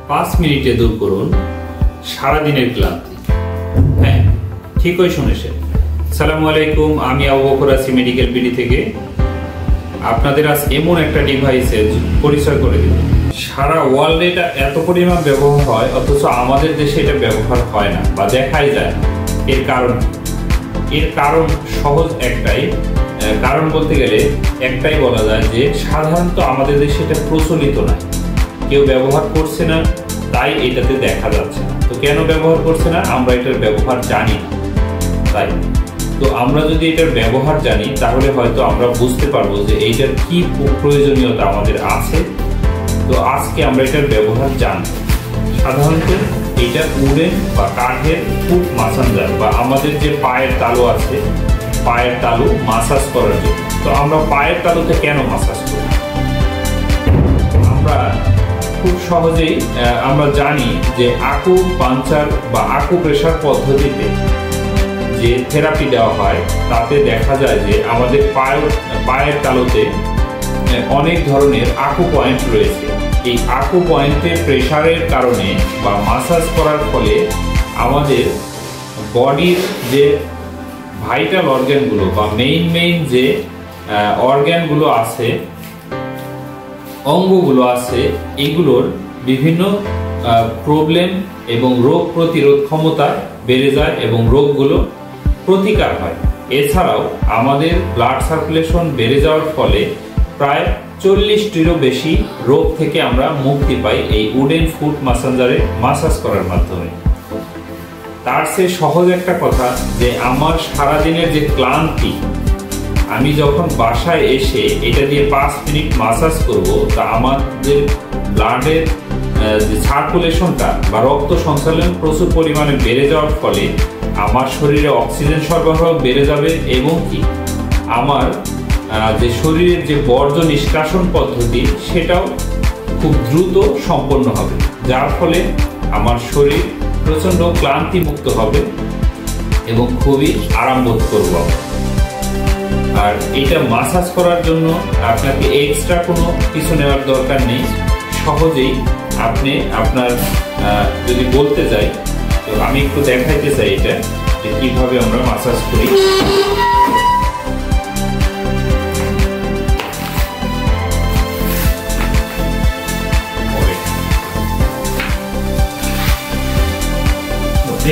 5 মিনিটে দূর করুন সারাদিনের ক্লান্তি। হ্যাঁ, ঠিকই শুনেছেন। আসসালামু আলাইকুম, আমি আবু বকর আছি মেডিকেল বিডি থেকে। আপনাদের আজ এমন একটা ডিভাইসের পরিচয় করে দিন। সারা ওয়ার্ল্ডে এটা এত পরিমাণ ব্যবহার হয়, অথচ আমাদের দেশে এটা ব্যবহার হয় না বা দেখাই যায় না। এর কারণ সহজ একটাই। কারণ বলতে গেলে একটাই বলা যায় যে সাধারণত আমাদের দেশে এটা প্রচলিত না, কেউ ব্যবহার করছে না, তাই এটাতে দেখা যাচ্ছে না। তো কেন ব্যবহার করছে না? আমরা এটার ব্যবহার জানি না। তাই তো আমরা যদি এটার ব্যবহার জানি তাহলে হয়তো আমরা বুঝতে পারবো যে এইটার কি প্রয়োজনীয়তা আমাদের আছে। তো আজকে আমরা এটার ব্যবহার জানব। সাধারণত এটা উডেন বা কাঠের ফুট মাসাঞ্জার বা আমাদের যে পায়ের তালু আছে, পায়ের তালু মাসাজ করার জন্য। তো আমরা পায়ের তালুতে কেন মাসাজ করি? আমরা খুব সহজেই আমরা জানি যে আকুপাঞ্চার বা আকুপ্রেশার পদ্ধতিতে যে থেরাপি দেওয়া হয় তাতে দেখা যায় যে আমাদের পায়ের তালুতে অনেক ধরনের আকু পয়েন্ট রয়েছে। এই আকু পয়েন্টে প্রেশারের কারণে বা মাসাজ করার ফলে আমাদের বডির যে ভাইটাল অর্গানগুলো বা মেইন যে অর্গানগুলো আছে, অঙ্গগুলো আছে, এগুলোর বিভিন্ন প্রবলেম এবং রোগ প্রতিরোধ ক্ষমতা বেড়ে যায় এবং রোগগুলো প্রতিকার হয়। এছাড়াও আমাদের ব্লাড সার্কুলেশন বেড়ে যাওয়ার ফলে প্রায় 40টিরও বেশি রোগ থেকে আমরা মুক্তি পাই এই উডেন ফুট মাসাঞ্জারে মাসাজ করার মাধ্যমে। তার চেয়ে সহজ একটা কথা যে আমার সারাদিনের যে ক্লান্তি, আমি যখন বাসায় এসে এটা দিয়ে 5 মিনিট মাসাজ করব, তা আমাদের ব্লাডের যে সার্কুলেশনটা বা রক্ত সঞ্চালন প্রচুর পরিমাণে বেড়ে যাওয়ার ফলে আমার শরীরে অক্সিজেন সরবরাহ বেড়ে যাবে এবং কি আমার যে শরীরের যে বর্জ্য নিষ্কাশন পদ্ধতি সেটাও খুব দ্রুত সম্পন্ন হবে, যার ফলে আমার শরীর প্রচণ্ড ক্লান্তি মুক্ত হবে এবং খুবই আরাম বোধ করব। আর এটা মাসাজ করার জন্য আপনাকে এক্সট্রা কোনো কিছু নেওয়ার দরকার নেই। সহজেই আপনি আপনার যদি বলতে যাই, তো আমি একটু দেখাইতে চাই এটা যে কিভাবে আমরা মাসাজ করি।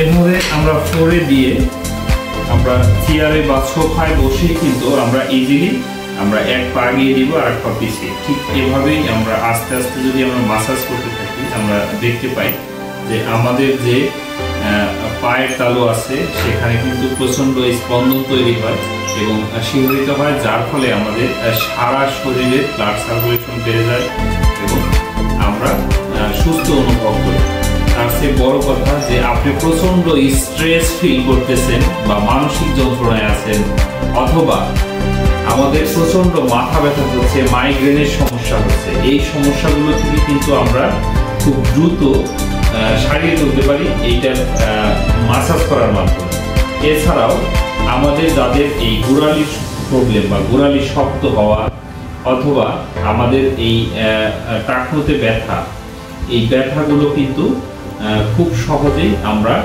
এভাবে আমরা ফ্লোরে দিয়ে আমরা চেয়ারে বা সোফায় বসে কিন্তু আমরা ইজিলি আমরা এক পা গিয়ে দিব আর এক পা পিছিয়ে, ঠিক এভাবেই আমরা আস্তে আস্তে যদি আমরা মাসাজ করতে থাকি আমরা দেখতে পাই যে আমাদের যে পায়ের তালু আছে সেখানে কিন্তু প্রচণ্ড স্পন্দন তৈরি হয় এবং শিহরিত হয়, যার ফলে আমাদের সারা শরীরে ব্লাড সার্কুলেশন বেড়ে যায় এবং আমরা সুস্থ অনুভব করি। তার চেয়ে বড় কথা যে আপনি প্রচণ্ড স্ট্রেস ফিল করতেছেন বা মানসিক যন্ত্রণায় আছেন, অথবা আমাদের প্রচণ্ড মাথা ব্যথা হচ্ছে, মাইগ্রেনের সমস্যা হচ্ছে, এই সমস্যাগুলো থেকে কিন্তু আমরা খুব দ্রুত সারিয়ে তুলতে পারি এইটার মাসাজ করার মাধ্যমে। এছাড়াও আমাদের যাদের এই গোড়ালির প্রবলেম বা গোড়ালি শক্ত হওয়া অথবা আমাদের এই টাকনুতে ব্যথা, এই ব্যথাগুলো কিন্তু খুব সহজেই আমরা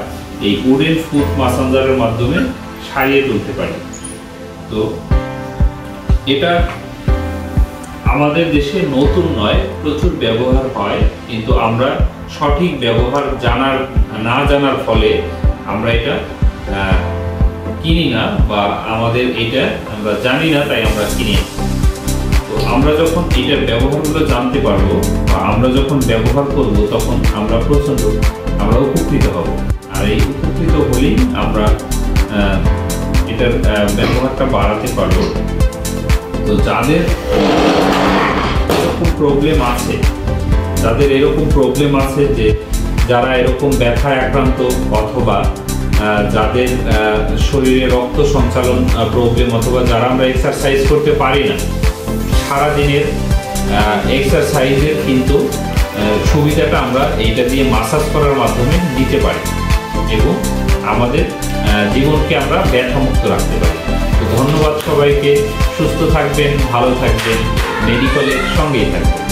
এই উডেন ফুট মাসাঞ্জারের মাধ্যমে সারিয়ে তুলতে পারি। তো এটা আমাদের দেশে নতুন নয়, প্রচুর ব্যবহার হয়, কিন্তু আমরা সঠিক ব্যবহার না জানার ফলে আমরা এটা কিনি না বা আমাদের এটা আমরা জানি না, তাই আমরা কিনি। তো আমরা যখন এটার ব্যবহারগুলো জানতে পারবো বা আমরা যখন ব্যবহার করব তখন আমরা উপকৃত হব। আর এই উপকৃত হলেই আমরা এটার ব্যবহারটা বাড়াতে পারবো। তো যাদের এরকম প্রবলেম আছে যে যারা এরকম ব্যথায় আক্রান্ত অথবা যাদের শরীরে রক্ত সঞ্চালন প্রবলেম অথবা যারা আমরা এক্সারসাইজ করতে পারি না, সারাদিনের এক্সারসাইজের কিন্তু সুবিধাটা আমরা এইটা দিয়ে মাসাজ করার মাধ্যমে দিতে পারি এবং আমাদের জীবনকে আমরা ব্যথামুক্ত রাখতে পারি। তো ধন্যবাদ সবাইকে। সুস্থ থাকবেন, ভালো থাকবেন, মেডিকেলের সঙ্গেই থাকবেন।